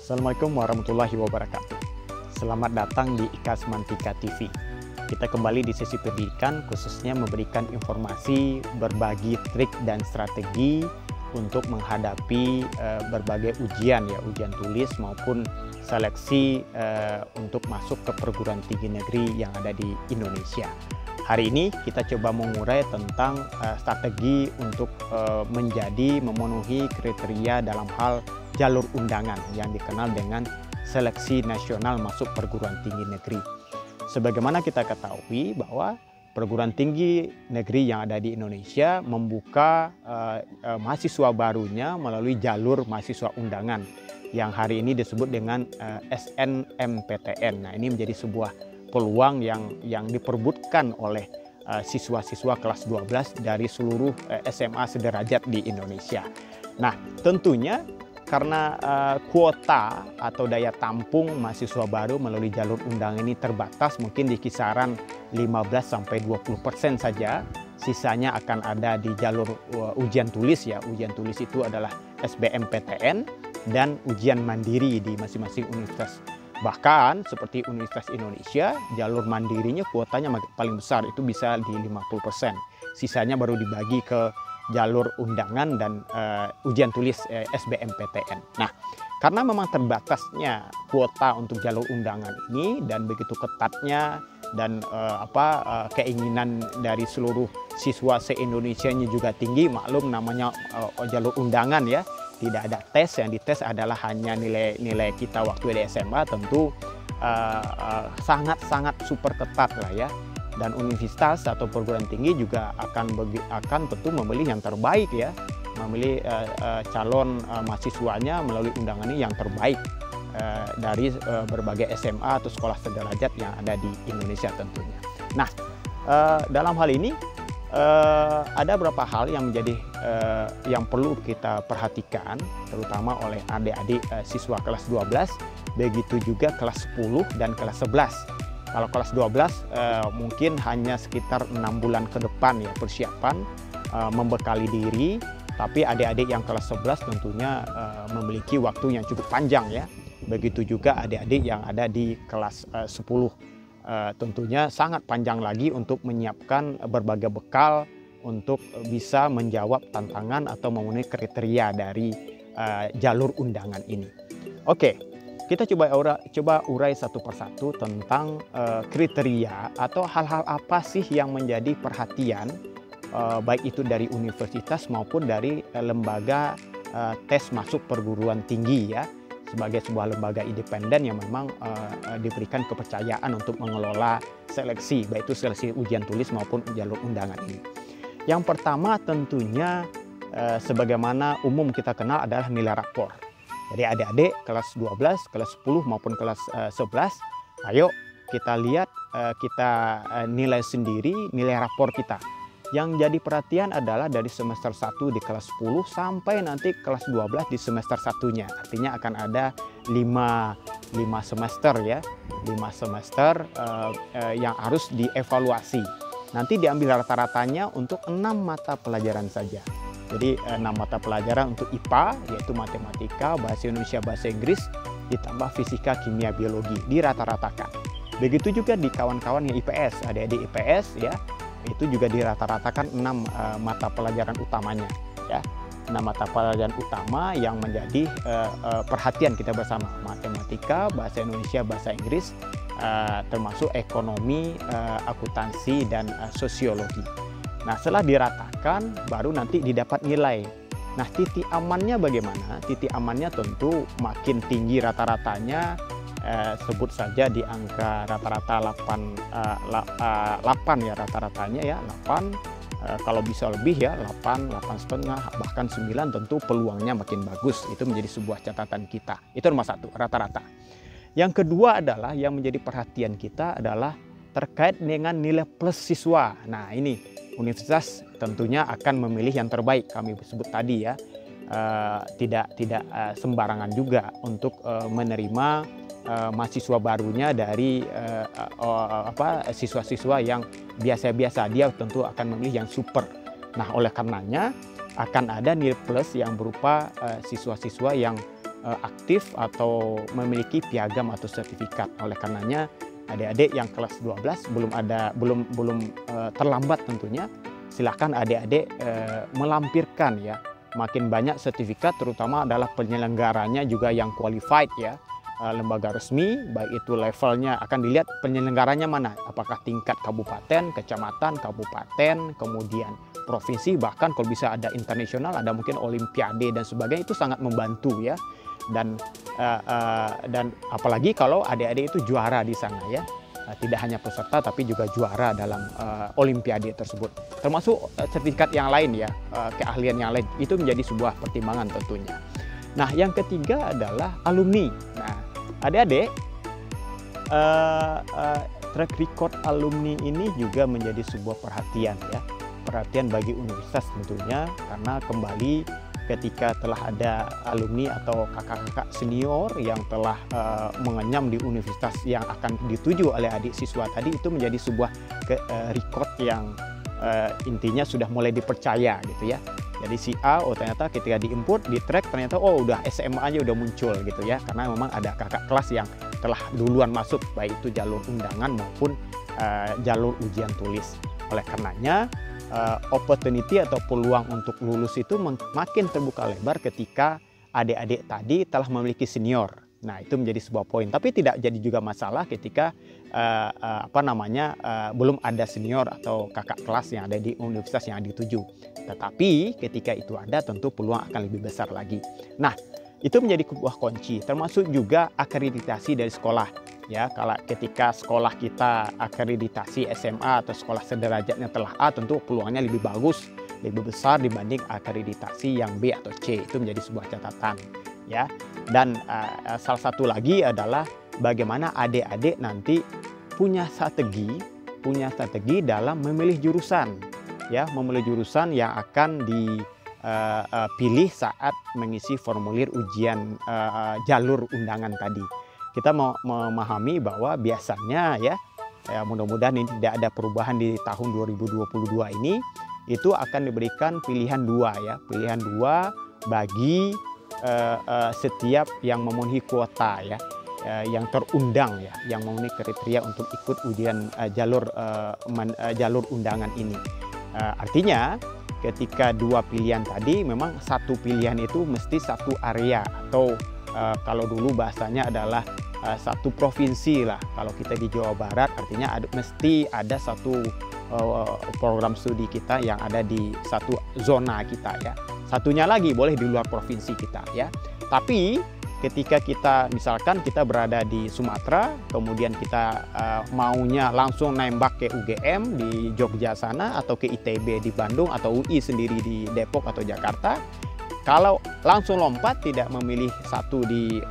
Assalamualaikum warahmatullahi wabarakatuh. Selamat datang di IKA Semantika TV. Kita kembali di sesi pendidikan, khususnya memberikan informasi, berbagi trik dan strategi untuk menghadapi berbagai ujian, ya, ujian tulis maupun seleksi untuk masuk ke perguruan tinggi negeri yang ada di Indonesia. Hari ini kita coba mengurai tentang strategi untuk memenuhi kriteria dalam hal jalur undangan yang dikenal dengan seleksi nasional masuk perguruan tinggi negeri. Sebagaimana kita ketahui bahwa perguruan tinggi negeri yang ada di Indonesia membuka mahasiswa barunya melalui jalur mahasiswa undangan yang hari ini disebut dengan SNMPTN. Nah, ini menjadi sebuah peluang yang diperebutkan oleh siswa-siswa kelas 12 dari seluruh SMA sederajat di Indonesia. Nah, tentunya karena kuota atau daya tampung mahasiswa baru melalui jalur undangan ini terbatas, mungkin di kisaran 15-20% saja. Sisanya akan ada di jalur ujian tulis, ya. Ujian tulis itu adalah SBMPTN dan ujian mandiri di masing-masing universitas. Bahkan seperti Universitas Indonesia, jalur mandirinya kuotanya paling besar, itu bisa di 50%. Sisanya baru dibagi ke jalur undangan dan ujian tulis SBMPTN. Nah, karena memang terbatasnya kuota untuk jalur undangan ini dan begitu ketatnya dan keinginan dari seluruh siswa se-Indonesianya juga tinggi, maklum namanya jalur undangan, ya. Tidak ada tes, yang dites adalah hanya nilai kita waktu di SMA, tentu sangat-sangat super ketat lah, ya. Dan universitas atau perguruan tinggi juga akan tentu memilih yang terbaik, ya, memilih calon mahasiswanya melalui undangan ini yang terbaik dari berbagai SMA atau sekolah sederajat yang ada di Indonesia tentunya. Nah, dalam hal ini ada beberapa hal yang menjadi yang perlu kita perhatikan, terutama oleh adik-adik siswa kelas 12, begitu juga kelas 10 dan kelas 11. Kalau kelas 12 mungkin hanya sekitar 6 bulan ke depan, ya, persiapan membekali diri, tapi adik-adik yang kelas 11 tentunya memiliki waktu yang cukup panjang, ya. Begitu juga adik-adik yang ada di kelas 10. Tentunya sangat panjang lagi untuk menyiapkan berbagai bekal untuk bisa menjawab tantangan atau memenuhi kriteria dari jalur undangan ini. Oke, kita coba urai satu persatu tentang kriteria atau hal-hal apa sih yang menjadi perhatian baik itu dari universitas maupun dari lembaga tes masuk perguruan tinggi, ya, sebagai sebuah lembaga independen yang memang diberikan kepercayaan untuk mengelola seleksi, baik itu seleksi ujian tulis maupun jalur undangan ini. Yang pertama tentunya sebagaimana umum kita kenal adalah nilai rapor. Jadi adik-adik kelas 12, kelas 10 maupun kelas 11, ayo kita lihat, kita nilai sendiri nilai rapor kita. Yang jadi perhatian adalah dari semester 1 di kelas 10 sampai nanti kelas 12 di semester 1-nya. Artinya akan ada 5 semester, ya. 5 semester yang harus dievaluasi. Nanti diambil rata-ratanya untuk 6 mata pelajaran saja. Jadi 6 mata pelajaran untuk IPA, yaitu matematika, bahasa Indonesia, bahasa Inggris, ditambah fisika, kimia, biologi, dirata-ratakan. Begitu juga di kawan-kawan yang IPS, adik-adik IPS, ya, itu juga dirata-ratakan 6 mata pelajaran utamanya, ya. 6 mata pelajaran utama yang menjadi perhatian kita bersama, matematika, bahasa Indonesia, bahasa Inggris, termasuk ekonomi, akuntansi, dan sosiologi. Nah, setelah diratakan baru nanti didapat nilai. Nah, titik amannya bagaimana? Titik amannya tentu makin tinggi rata-ratanya, sebut saja di angka rata-rata 8, ya, rata-ratanya, ya, 8, kalau bisa lebih, ya, 8,5, bahkan 9, tentu peluangnya makin bagus. Itu menjadi sebuah catatan kita. Itu nomor 1, rata-rata. Yang kedua adalah yang menjadi perhatian kita adalah terkait dengan nilai plus siswa. Nah, ini universitas tentunya akan memilih yang terbaik, kami sebut tadi, ya. Tidak sembarangan juga untuk menerima mahasiswa barunya dari siswa-siswa yang biasa-biasa. Dia tentu akan memilih yang super. Nah, oleh karenanya akan ada nilai plus yang berupa siswa-siswa yang aktif atau memiliki piagam atau sertifikat. Oleh karenanya adik-adik yang kelas 12 belum terlambat tentunya, silakan adik-adik melampirkan ya. Makin banyak sertifikat, terutama adalah penyelenggaranya juga yang qualified ya, lembaga resmi, baik itu levelnya akan dilihat penyelenggaranya mana, apakah tingkat kabupaten, kecamatan, kabupaten, kemudian provinsi, bahkan kalau bisa ada internasional, ada mungkin olimpiade dan sebagainya, itu sangat membantu ya. Dan apalagi kalau adik-adik itu juara di sana ya. Tidak hanya peserta tapi juga juara dalam olimpiade tersebut, termasuk sertifikat yang lain ya, keahlian yang lain, itu menjadi sebuah pertimbangan tentunya. Nah, yang ketiga adalah alumni. Nah, adik-adik, track record alumni ini juga menjadi sebuah perhatian ya, perhatian bagi universitas tentunya, karena kembali ketika telah ada alumni atau kakak-kakak senior yang telah mengenyam di universitas yang akan dituju oleh adik siswa tadi, itu menjadi sebuah record yang intinya sudah mulai dipercaya gitu ya. Jadi si A, oh ternyata ketika di-input, di track ternyata oh udah SMA aja udah muncul gitu ya, karena memang ada kakak kelas yang telah duluan masuk, baik itu jalur undangan maupun jalur ujian tulis. Oleh karenanya opportunity atau peluang untuk lulus itu makin terbuka lebar ketika adik-adik tadi telah memiliki senior. Nah, itu menjadi sebuah poin. Tapi tidak jadi juga masalah ketika belum ada senior atau kakak kelas yang ada di universitas yang dituju. Tetapi ketika itu ada, tentu peluang akan lebih besar lagi. Nah, itu menjadi sebuah kunci, termasuk juga akreditasi dari sekolah. Ya, kalau ketika sekolah kita akreditasi SMA atau sekolah sederajatnya telah A, tentu peluangnya lebih bagus, lebih besar dibanding akreditasi yang B atau C. Itu menjadi sebuah catatan ya. Dan salah satu lagi adalah bagaimana adik-adik nanti punya strategi dalam memilih jurusan ya, memilih jurusan yang akan dipilih saat mengisi formulir ujian jalur undangan tadi. Kita mau memahami bahwa biasanya ya mudah-mudahan ini tidak ada perubahan di tahun 2022 ini, itu akan diberikan pilihan dua ya, pilihan dua bagi setiap yang memenuhi kuota ya, yang terundang ya, yang memenuhi kriteria untuk ikut ujian jalur undangan ini. Artinya ketika dua pilihan tadi, memang satu pilihan itu mesti satu area, atau kalau dulu bahasanya adalah satu provinsi lah. Kalau kita di Jawa Barat, artinya mesti ada satu program studi kita yang ada di satu zona kita ya. Satunya lagi boleh di luar provinsi kita ya. Tapi ketika kita misalkan kita berada di Sumatera, kemudian kita maunya langsung nembak ke UGM di Jogja sana, atau ke ITB di Bandung, atau UI sendiri di Depok atau Jakarta, kalau langsung lompat tidak memilih satu di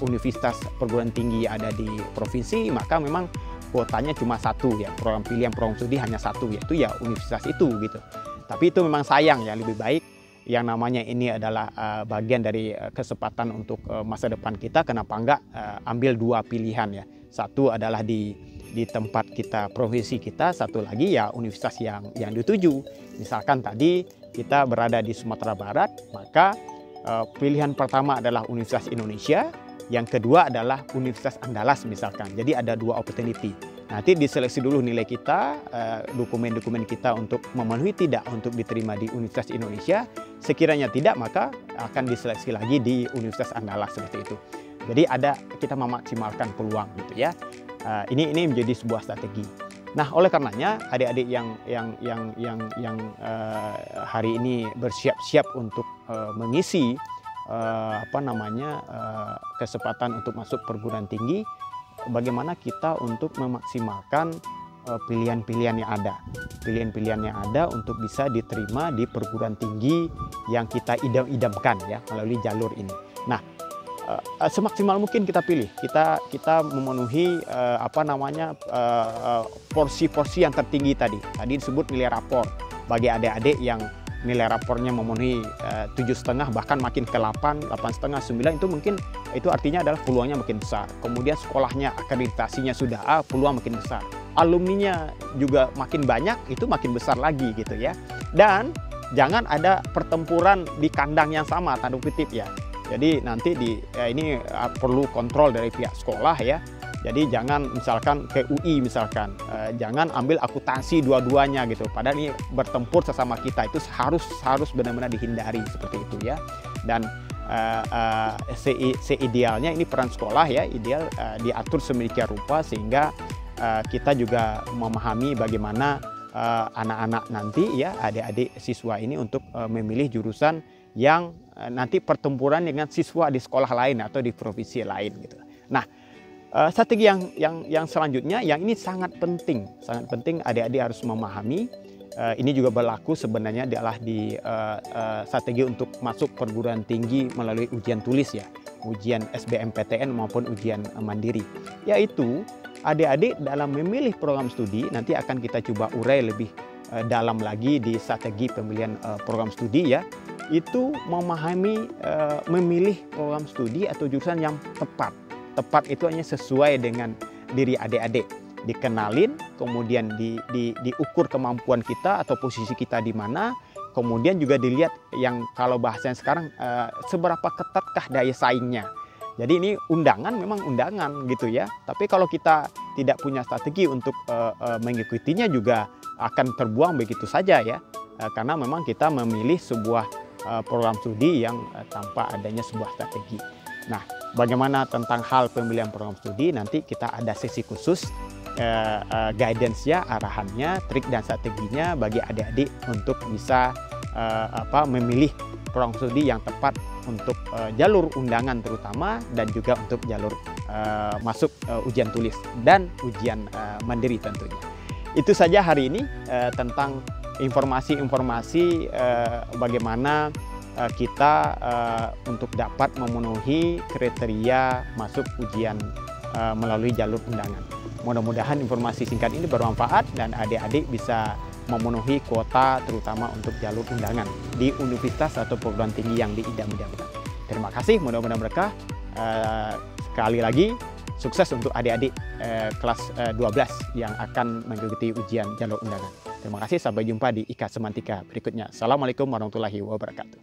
universitas perguruan tinggi ada di provinsi, maka memang kuotanya cuma satu ya, program pilihan program studi hanya satu, yaitu ya universitas itu gitu. Tapi itu memang sayang ya, lebih baik yang namanya ini adalah bagian dari kesempatan untuk masa depan kita, kenapa enggak ambil dua pilihan ya. Satu adalah di tempat kita, provinsi kita, satu lagi ya universitas yang dituju. Misalkan tadi kita berada di Sumatera Barat, maka pilihan pertama adalah Universitas Indonesia, yang kedua adalah Universitas Andalas misalkan. Jadi ada dua opportunity. Nanti diseleksi dulu nilai kita, dokumen-dokumen kita untuk memenuhi tidak untuk diterima di Universitas Indonesia. Sekiranya tidak, maka akan diseleksi lagi di Universitas Andalas seperti itu. Jadi kita memaksimalkan peluang gitu ya. Ini menjadi sebuah strategi. Nah, oleh karenanya adik-adik yang hari ini bersiap-siap untuk mengisi kesempatan untuk masuk perguruan tinggi, bagaimana kita untuk memaksimalkan pilihan-pilihan yang ada. Pilihan-pilihan yang ada untuk bisa diterima di perguruan tinggi yang kita idam-idamkan ya, melalui jalur ini. Nah, semaksimal mungkin kita pilih, kita memenuhi porsi-porsi yang tertinggi tadi disebut nilai rapor. Bagi adik-adik yang nilai rapornya memenuhi 7,5 bahkan makin ke 8,5, 9, itu mungkin itu artinya adalah peluangnya makin besar. Kemudian sekolahnya akreditasinya sudah A, peluang makin besar. Alumninya juga makin banyak, itu makin besar lagi gitu ya. Dan jangan ada pertempuran di kandang yang sama, tanda kutip ya. Jadi nanti ini perlu kontrol dari pihak sekolah ya. Jadi jangan misalkan ke UI misalkan, jangan ambil akuntansi dua-duanya gitu. Padahal ini bertempur sesama kita, itu harus benar-benar dihindari seperti itu ya. Dan seidealnya ini peran sekolah ya, ideal diatur sedemikian rupa sehingga kita juga memahami bagaimana anak-anak nanti ya, adik-adik siswa ini untuk memilih jurusan yang nanti pertempuran dengan siswa di sekolah lain atau di provinsi lain gitu. Nah, strategi yang selanjutnya yang ini sangat penting adik-adik harus memahami. Ini juga berlaku sebenarnya adalah di strategi untuk masuk perguruan tinggi melalui ujian tulis ya, ujian SBMPTN maupun ujian mandiri. Yaitu adik-adik dalam memilih program studi, nanti akan kita coba urai lebih dalam lagi di strategi pemilihan program studi ya, itu memahami memilih program studi atau jurusan yang tepat. Tepat itu hanya sesuai dengan diri adik-adik, dikenalin, kemudian diukur kemampuan kita atau posisi kita di mana, kemudian juga dilihat yang kalau bahasanya sekarang seberapa ketatkah daya saingnya. Jadi ini undangan memang undangan gitu ya, tapi kalau kita tidak punya strategi untuk mengikutinya juga akan terbuang begitu saja ya, karena memang kita memilih sebuah program studi yang tanpa adanya sebuah strategi. Nah, bagaimana tentang hal pemilihan program studi, nanti kita ada sesi khusus guidance-nya, arahannya, trik dan strateginya bagi adik-adik untuk bisa memilih program studi yang tepat untuk jalur undangan terutama, dan juga untuk jalur masuk ujian tulis dan ujian mandiri tentunya. Itu saja hari ini tentang informasi-informasi bagaimana kita untuk dapat memenuhi kriteria masuk ujian melalui jalur undangan. Mudah-mudahan informasi singkat ini bermanfaat dan adik-adik bisa memenuhi kuota terutama untuk jalur undangan di universitas atau perguruan tinggi yang diidam-idamkan. Terima kasih, mudah-mudahan berkah. Sekali lagi sukses untuk adik-adik kelas 12 yang akan mengikuti ujian jalur undangan. Terima kasih, sampai jumpa di IKA Semantika berikutnya. Assalamualaikum warahmatullahi wabarakatuh.